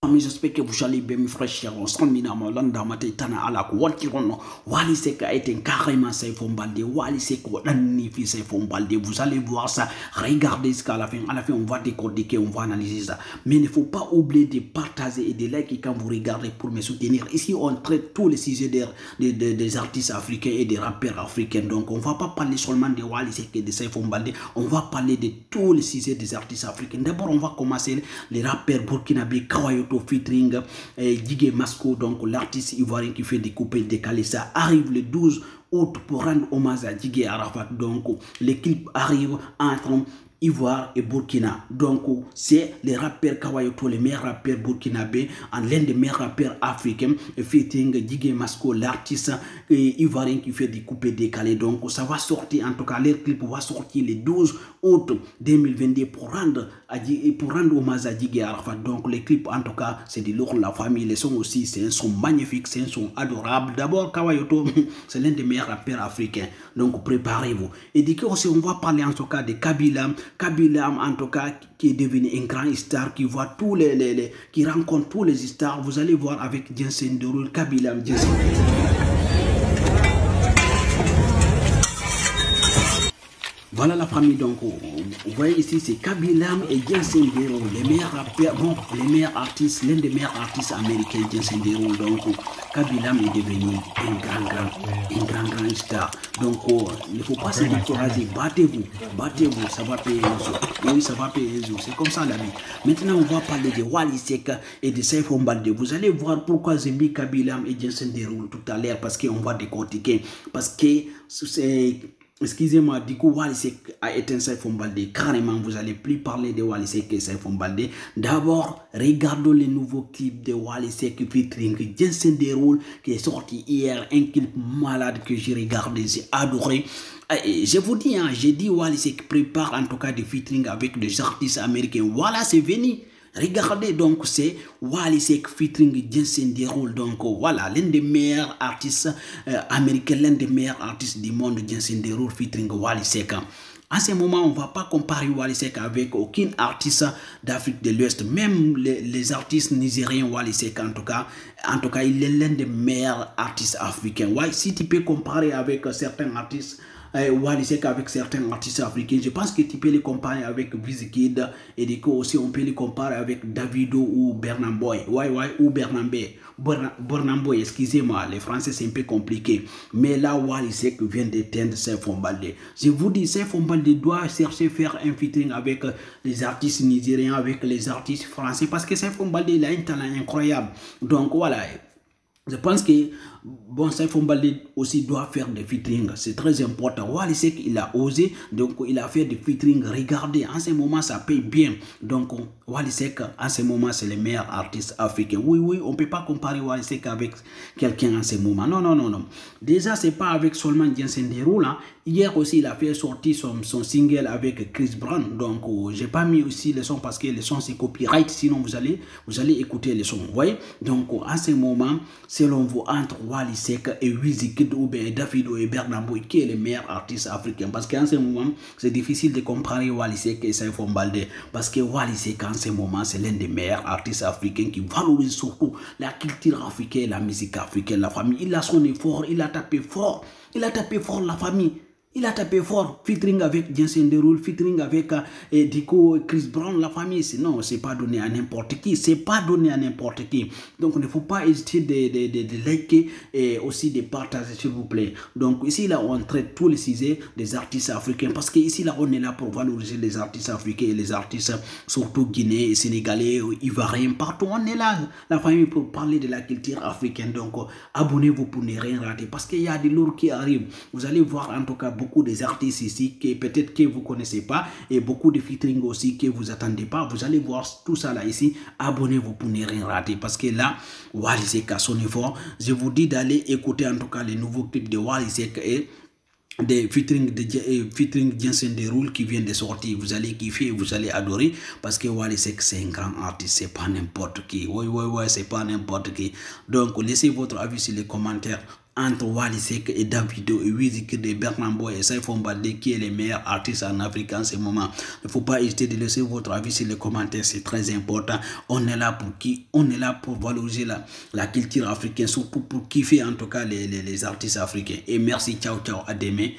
Mais j'espère que vous allez bien, mes frères chers. On se termine à Landa Matetana à la Kuantirono. Wali Sek a été carrément Saifon Balde. Wali Sek a magnifié Saifon Balde. Vous allez voir ça. Regardez ce qu'à la fin. À la fin, on va décortiquer, on va analyser ça. Mais il ne faut pas oublier de partager et de liker quand vous regardez pour me soutenir. Ici, on traite tous les sujets des artistes africains et des rappeurs africains. Donc, on ne va pas parler seulement de Wali Sek et de Saifon Balde. On va parler de tous les sujets des artistes africains. D'abord, on va commencer les rappeurs burkinabé Kawayoto featuring Djigé Masco, donc l'artiste ivoirien qui fait des coupés décalés. Ça arrive le 12 août pour rendre hommage à Djigé Arafat. Donc les clips arrivent entre Ivoire et Burkina. Donc c'est les rappeurs Kawayoto, les meilleurs rappeurs burkinabés, l'un des meilleurs rappeurs africains, featuring Djigé Masco, l'artiste ivoirien qui fait des coupés décalés. Donc ça va sortir, en tout cas les clips va sortir le 12 août 2022 pour rendre hommage à Djigé Arafat. Donc les clips, en tout cas, c'est de lourd. La famille, les sons aussi, c'est un son magnifique, c'est un son adorable. D'abord, Kawayoto, c'est l'un des meilleurs rappeurs africains. Donc préparez-vous. Et du coup aussi, on va parler en tout cas de Kabila. Kabila, en tout cas, qui est devenu un grand star, qui voit qui rencontre tous les stars. Vous allez voir avec Jensen Derulo, Kabila, Jensen Derulo. Voilà la famille, donc vous voyez ici c'est Kabila et Jensen Derulo, les meilleurs rappeurs, bon, les meilleurs artistes, l'un des meilleurs artistes américains, Jensen Derulo. Donc Kabila est devenu un grand star. Donc il ne faut pas se décourager, battez-vous, ça va payer les jours. Oui, ça va payer les jours, c'est comme ça la vie. Maintenant on va parler de Wali Sek et de Saifon Balde. Vous allez voir pourquoi j'ai mis Kabila et Jensen Derulo tout à l'heure, parce qu'on va décortiquer, parce que c'est... Excusez-moi, du coup, Wali Sek a éteint Saifon Balde. Carrément, vous n'allez plus parler de Wali Sek et Saifon Balde. D'abord, regardons les nouveaux clips de Wali Sek featuring Jensen Derulo qui est sorti hier. Un clip malade que j'ai regardé, j'ai adoré. Et je vous dis, hein, j'ai dit Wali Sek prépare en tout cas des featuring avec des artistes américains. Voilà, c'est venu. Regardez, donc c'est Wali Sek featuring Jensen Derulo. Donc voilà, l'un des meilleurs artistes américains, l'un des meilleurs artistes du monde, Jensen Derulo featuring Wali Sek. En ce moment, on ne va pas comparer Wali Sek avec aucun artiste d'Afrique de l'Ouest. Même les artistes nigériens, Wali Sek en tout cas, il est l'un des meilleurs artistes africains. Ouais, si tu peux comparer avec certains artistes, Wali Sek avec certains artistes africains, je pense que tu peux les comparer avec Wizkid, et du coup aussi on peut les comparer avec Davido ou Burna Boy. Ou Burna Boy, excusez-moi, les français c'est un peu compliqué. Mais là, Wali Sek vient d'éteindre Saifon Balde. Je vous dis, Saifon Balde doit chercher à faire un featuring avec les artistes nigériens, avec les artistes français, parce que Saifon Balde il a un talent incroyable. Donc voilà. Je pense que bon, Saifon Balde aussi doit faire des featuring, c'est très important. Wali Sek il a osé, donc il a fait des featuring. Regardez, en ce moment ça paye bien. Donc Wali Sek en ce moment c'est le meilleur artiste africain. Oui, on ne peut pas comparer Wali Sek avec quelqu'un en ce moment. Non. Déjà c'est pas avec seulement Jensen Derulo. Hein. Hier aussi il a fait sortir son single avec Chris Brown. Donc j'ai pas mis aussi le son parce que le son c'est copyright. Sinon vous allez écouter le son. Vous voyez. Donc en ce moment, selon vous, entre Wali Sek et Wizkid ou bien Davido et Burna Boy, qui est le meilleur artiste africain? Parce qu'en ce moment, c'est difficile de comparer Wali Sek et Saifon Balde. Parce que Wali Sek, en ce moment, c'est l'un des meilleurs artistes africains qui valorise surtout la culture africaine, la musique africaine, la famille. Il a sonné fort, il a tapé fort la famille. Il a tapé fort, featuring avec Jensen Derulo, featuring avec Dico, Chris Brown, la famille. Non, c'est pas donné à n'importe qui. C'est pas donné à n'importe qui. Donc, il ne faut pas hésiter de liker et aussi de partager, s'il vous plaît. Donc, ici, là, on traite tous les sujets des artistes africains. Parce que ici, là, on est là pour valoriser les artistes africains et les artistes, surtout guinéens, sénégalais, ivoiriens, partout. On est là, la famille, pour parler de la culture africaine. Donc, abonnez-vous pour ne rien rater. Parce qu'il y a des lourds qui arrivent. Vous allez voir, en tout cas, beaucoup des artistes ici que peut-être que vous connaissez pas et beaucoup de featuring aussi que vous attendez pas. Vous allez voir tout ça là ici. Abonnez-vous pour ne rien rater parce que là, Wali Sek a son effort. Je vous dis d'aller écouter en tout cas les nouveaux clips de Wali Sek et des featuring Jensen Derulo qui vient de sortir. Vous allez kiffer, vous allez adorer parce que Wali Sek c'est un grand artiste, c'est pas n'importe qui. Ouais, c'est pas n'importe qui. Donc laissez votre avis sur les commentaires. entre Wally Seck et Davido et Wizkid et Burna Boy et Saifon Baldé qui est les meilleurs artistes en Afrique en ce moment. Il ne faut pas hésiter de laisser votre avis sur les commentaires, c'est très important. On est là pour qui? On est là pour valoriser la culture africaine, surtout pour kiffer en tout cas les artistes africains. Et merci, ciao, ciao, à demain.